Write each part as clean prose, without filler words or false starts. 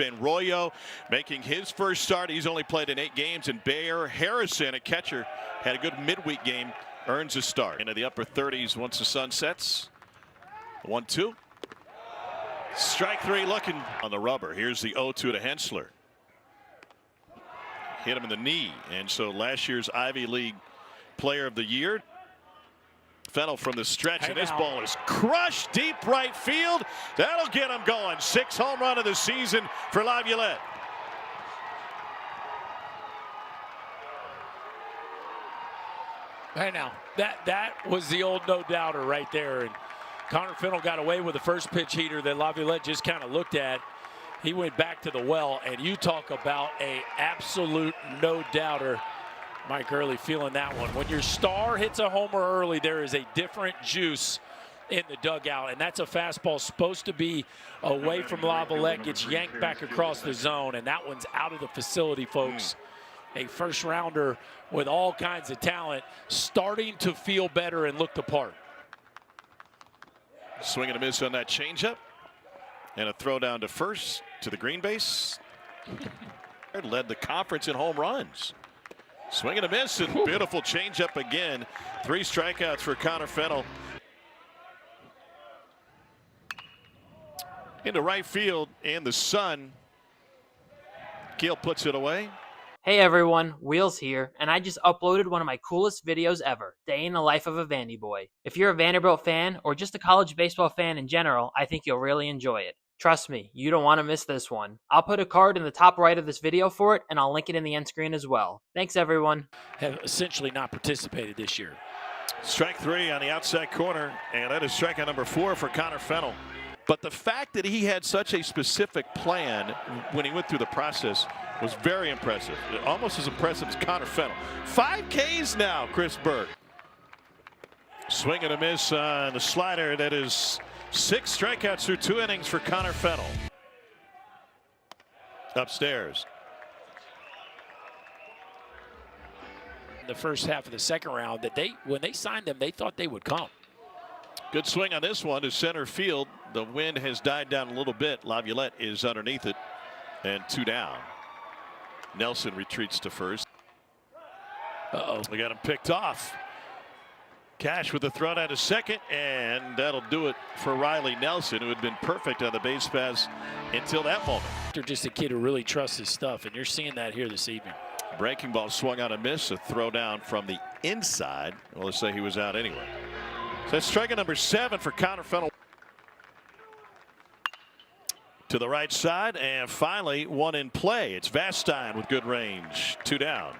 been. Royo making his first start. He's only played in 8 games. And Bayer Harrison, a catcher, had a good midweek game, earns a start. Into the upper 30s once the sun sets. 1-2. Strike 3 looking on the rubber. Here's the 0-2 to Hensler. Hit him in the knee. And so last year's Ivy League Player of the Year. Fennell from the stretch, and this ball is crushed deep right field. That'll get him going. 6th home run of the season for LLWS. Hey, now that was the old no doubter right there, and Connor Fennell got away with the first pitch heater that LLWS just kind of looked at. He went back to the well, and you talk about a absolute no doubter. Mike Early feeling that one. When your star hits a homer early, there is a different juice in the dugout, and that's a fastball supposed to be away from LLWS, gets yanked back across the zone, and that one's out of the facility, folks. A first rounder with all kinds of talent, starting to feel better and look the part. Swing and a miss on that changeup, and a throw down to first to the green base. Led the conference in home runs. Swing and a miss, and beautiful changeup again. 3 strikeouts for Connor Fennell. Into right field, and the sun. Keel puts it away. Hey everyone, Wheels here, and I just uploaded one of my coolest videos ever, Day in the Life of a Vandy Boy. If you're a Vanderbilt fan, or just a college baseball fan in general, I think you'll really enjoy it. Trust me, you don't want to miss this one. I'll put a card in the top right of this video for it, and I'll link it in the end screen as well. Thanks everyone. Have essentially not participated this year. Strike 3 on the outside corner, and that is strikeout number 4 for Connor Fennell. But the fact that he had such a specific plan when he went through the process was very impressive. Almost as impressive as Connor Fennell. 5 Ks now, Chris Berg. Swing and a miss on the slider. That is 6 strikeouts through 2 innings for Connor Fennell. Upstairs. The first half of the second round, that when they signed them, they thought they would come. Good swing on this one to center field. The wind has died down a little bit. LLWS is underneath it, and 2 down. Nelson retreats to first. They got him picked off. Cash with the throw down to second, and that'll do it for Riley Nelson, who had been perfect on the base pass until that moment. They're just a kid who really trusts his stuff, and you're seeing that here this evening. Breaking ball swung on a miss, a throw down from the inside. Well, let's say he was out anyway. So that's strikeout number 7 for Connor Fennell. To the right side, and finally one in play. It's Vastine with good range. 2 down.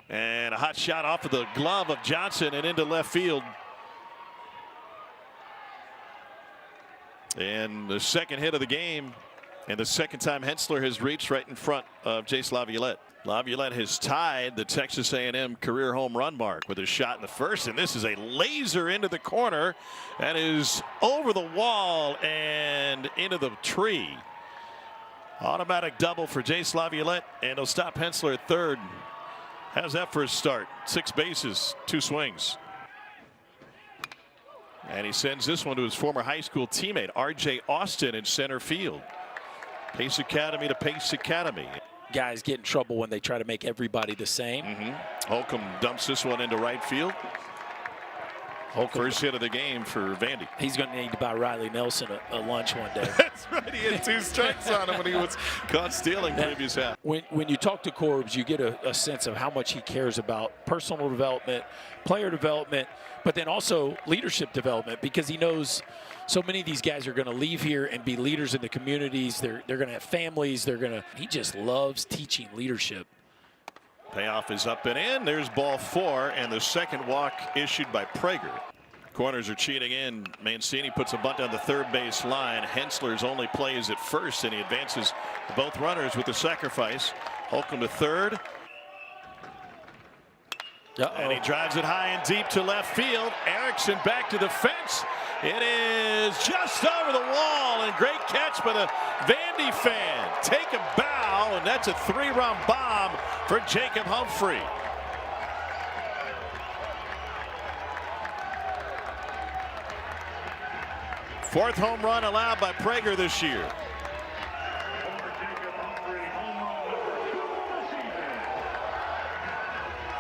And a hot shot off of the glove of Johnson and into left field. And the second hit of the game, and the second time Hensler has reached right in front of Jace LLWS. LLWS has tied the Texas A&M career home run mark with a shot in the first, and this is a laser into the corner that is over the wall and into the tree. Automatic double for Jace LLWS, and he'll stop Hensler at third. How's that for a start? 6 bases, 2 swings. And he sends this one to his former high school teammate, R.J. Austin, in center field. Pace Academy to Pace Academy. Guys get in trouble when they try to make everybody the same. Holcomb dumps this one into right field. First hit of the game for Vandy. He's going to need to buy Riley Nelson a lunch one day. That's right. He had 2 strikes on him when he was caught stealing previous half. When you talk to Corbs, you get a sense of how much he cares about personal development, player development, but then also leadership development, because he knows so many of these guys are going to leave here and be leaders in the communities. They're going to have families. He just loves teaching leadership. Payoff is up and in. There's ball 4, and the second walk issued by Prager. Corners are cheating in. Mancini puts a bunt down the third base line. Hensler's only play is at first, and he advances both runners with the sacrifice. Holcomb to third. And he drives it high and deep to left field. Erickson back to the fence. It is just over the wall, and great catch by the Vandy fan. Take a bow, and that's a 3-run bomb for Jacob Humphrey. Fourth home run allowed by Prager this year.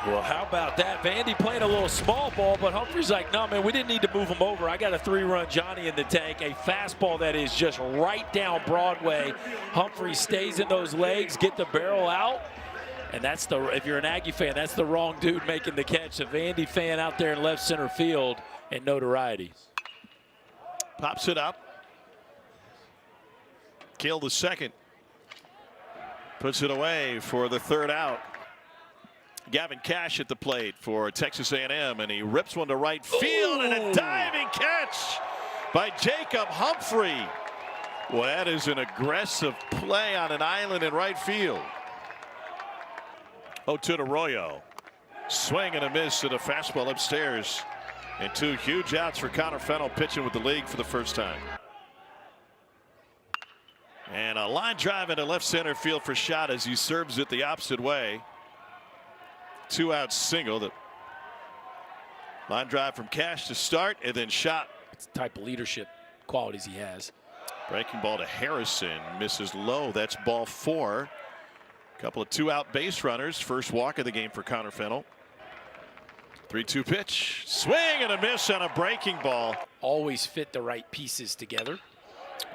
Well, how about that? Vandy playing a little small ball, but Humphrey's like, no, man, we didn't need to move him over. I got a 3-run Johnny in the tank, a fastball that is just right down Broadway. Humphrey stays in those legs, get the barrel out, and that's the, if you're an Aggie fan, that's the wrong dude making the catch. A Vandy fan out there in left center field and notoriety. Pops it up. Kill the second. Puts it away for the third out. Gavin Cash at the plate for Texas A&M, and he rips one to right field. Ooh. And a diving catch by Jacob Humphrey. Well, that is an aggressive play on an island in right field. 0-2 to Arroyo. Swing and a miss at a fastball upstairs. And 2 huge outs for Connor Fennell, pitching with the league for the first time. And a line drive into left center field for Shot as he serves it the opposite way. 2-out single. The line drive from Cash to start, and then Shot. It's the type of leadership qualities he has. Breaking ball to Harrison, misses low. That's ball 4. Couple of 2-out base runners. First walk of the game for Connor Fennell. 3-2 pitch. Swing and a miss on a breaking ball. Always fit the right pieces together.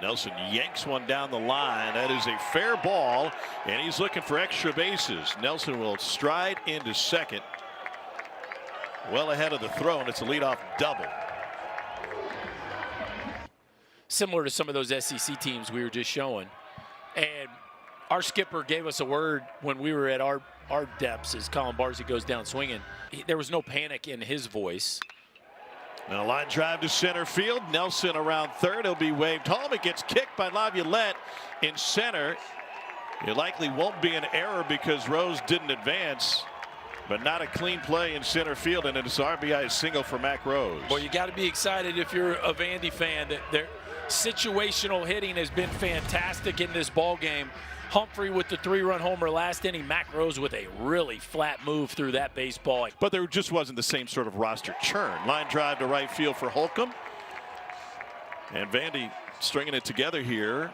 Nelson yanks one down the line. That is a fair ball, and he's looking for extra bases. Nelson will stride into second. Well ahead of the throw, and it's a leadoff double. Similar to some of those SEC teams we were just showing. And our skipper gave us a word when we were at our depths as Colin Barzey goes down swinging. There was no panic in his voice. Now a line drive to center field. Nelson around third. He'll be waved home. It gets kicked by Laviolette in center. It likely won't be an error because Rose didn't advance, but not a clean play in center field, and it's RBI single for Mac Rose. Well, you got to be excited if you're a Vandy fan that their situational hitting has been fantastic in this ball game. Humphrey with the 3-run homer last inning. Mac Rose with a really flat move through that baseball. But there just wasn't the same sort of roster churn. Line drive to right field for Holcomb. And Vandy stringing it together here.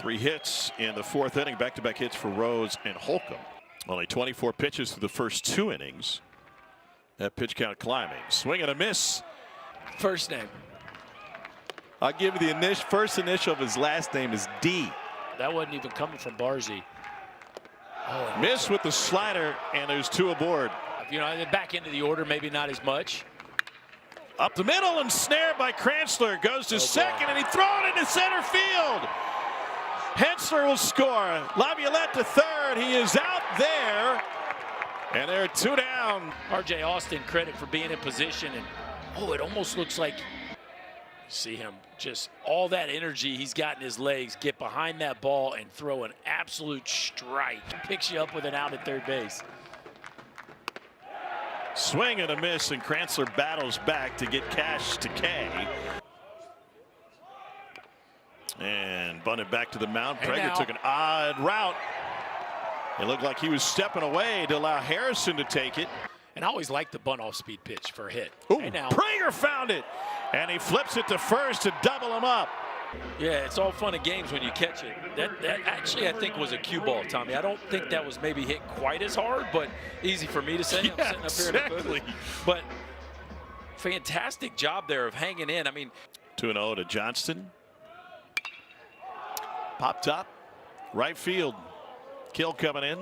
3 hits in the 4th inning. Back-to-back hits for Rose and Holcomb. Only 24 pitches through the first 2 innings. That pitch count climbing. Swing and a miss. First name. I'll give you the first initial of his last name is D. That wasn't even coming from Barzey. Oh, miss with the slider, and there's 2 aboard. You know, back into the order, maybe not as much. Up the middle and snared by Kranzler. Goes to second, and he throws it into center field. Hensler will score. Laviolette to third. He is out there, and there are 2 down. R.J. Austin, credit for being in position, and oh, it almost looks like see him just all that energy he's got in his legs, get behind that ball and throw an absolute strike. Picks you up with an out at third base. Swing and a miss, and Kranzler battles back to get Cash to K. And bunted back to the mound. Prager took an odd route. It looked like he was stepping away to allow Harrison to take it. And I always like the bunt off speed pitch for a hit. Ooh, Prager found it, and he flips it to first to double him up. Yeah, it's all fun and games when you catch it. That actually, I think, was a cue ball, Tommy. I don't think that was maybe hit quite as hard, but easy for me to say. Yeah, I'm sitting up here in the booth. But fantastic job there of hanging in. I mean, 2-0 to Johnston. Popped up, right field. Kill coming in.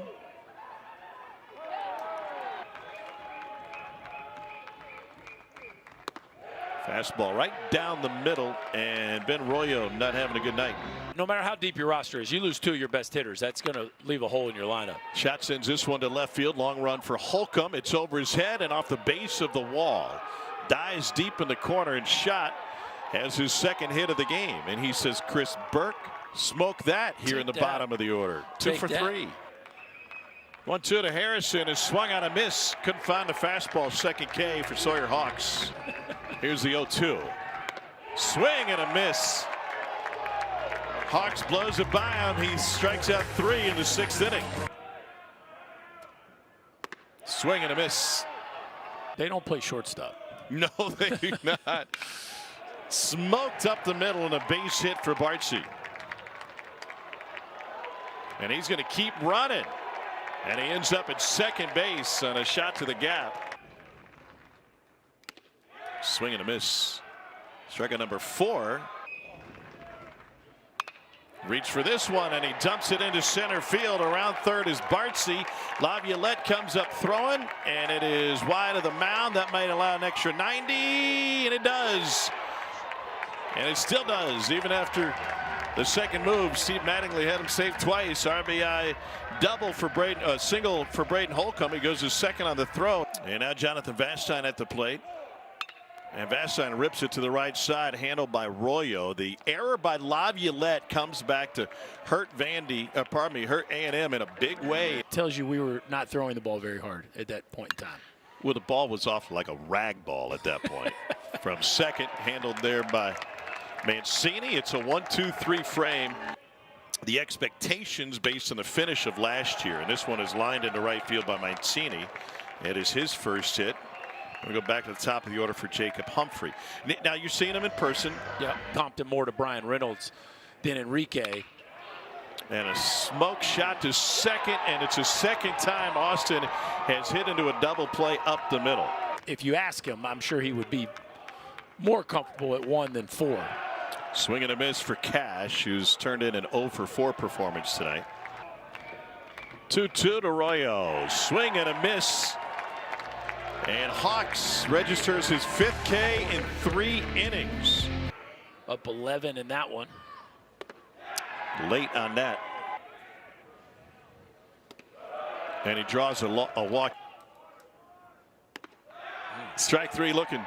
Fastball right down the middle, and Ben Arroyo not having a good night. No matter how deep your roster is, you lose 2 of your best hitters. That's going to leave a hole in your lineup. Shot sends this one to left field. Long run for Holcomb. It's over his head and off the base of the wall. Dives deep in the corner, and Shot has his 2nd hit of the game. And he says, Chris Burke, smoke that here in the bottom of the order. 2 for 3. 1-2 to Harrison is swung on a miss. Couldn't find the fastball. 2nd K for Sawyer Hawks. Here's the 0-2. Swing and a miss. Hawks blows it by him. He strikes out 3 in the 6th inning. Swing and a miss. They don't play shortstop. No, they do not. Smoked up the middle and a base hit for Bartsey. And he's going to keep running. And he ends up at second base on a shot to the gap. Swing and a miss. Strikeout number 4. Reach for this one, and he dumps it into center field. Around third is Bartsey. Laviolette comes up throwing, and it is wide of the mound. That might allow an extra 90, and it does. And it still does, even after the second move. Steve Mattingly had him saved twice. RBI double for Braden, single for Braden Holcomb. He goes to second on the throw. And now Jonathan Vastine at the plate. And Vastine rips it to the right side, handled by Royo. The error by Laviolette comes back to hurt hurt A&M in a big way. It tells you we were not throwing the ball very hard at that point in time. Well, the ball was off like a rag ball at that point. From second, handled there by Mancini. It's a 1-2-3 frame. The expectations based on the finish of last year, and this one is lined into right field by Mancini. It is his first hit. We'll go back to the top of the order for Jacob Humphrey. Now you're seeing him in person. Yeah, comped him more to Brian Reynolds than Enrique. And a smoke shot to second, and it's the second time Austin has hit into a double play up the middle. If you ask him, I'm sure he would be more comfortable at 1 than 4. Swing and a miss for Cash, who's turned in an 0 for 4 performance tonight. 2-2 to Royo. Swing and a miss. And Hawks registers his 5th K in 3 innings. Up 11 in that one. Late on that. And he draws a walk. Strike 3 looking.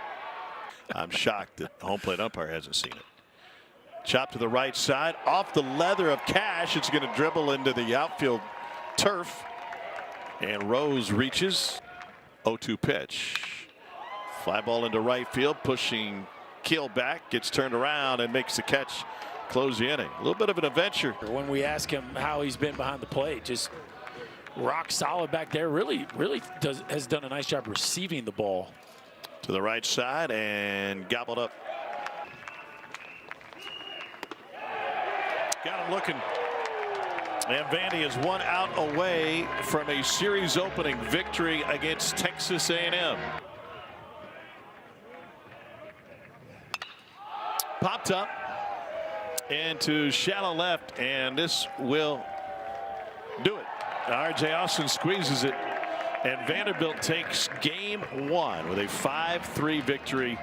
I'm shocked that the home plate umpire hasn't seen it. Chop to the right side. Off the leather of Cash. It's going to dribble into the outfield turf. And Rose reaches. 0-2 pitch. Fly ball into right field, pushing Keel back, gets turned around and makes the catch, close the inning. A little bit of an adventure. When we ask him how he's been behind the plate, just rock solid back there. Really has done a nice job receiving the ball. To the right side and gobbled up. Got him looking. And Vandy is 1 out away from a series opening victory against Texas A&M. Popped up into shallow left, and this will do it. R.J. Austin squeezes it, and Vanderbilt takes game 1 with a 5-3 victory.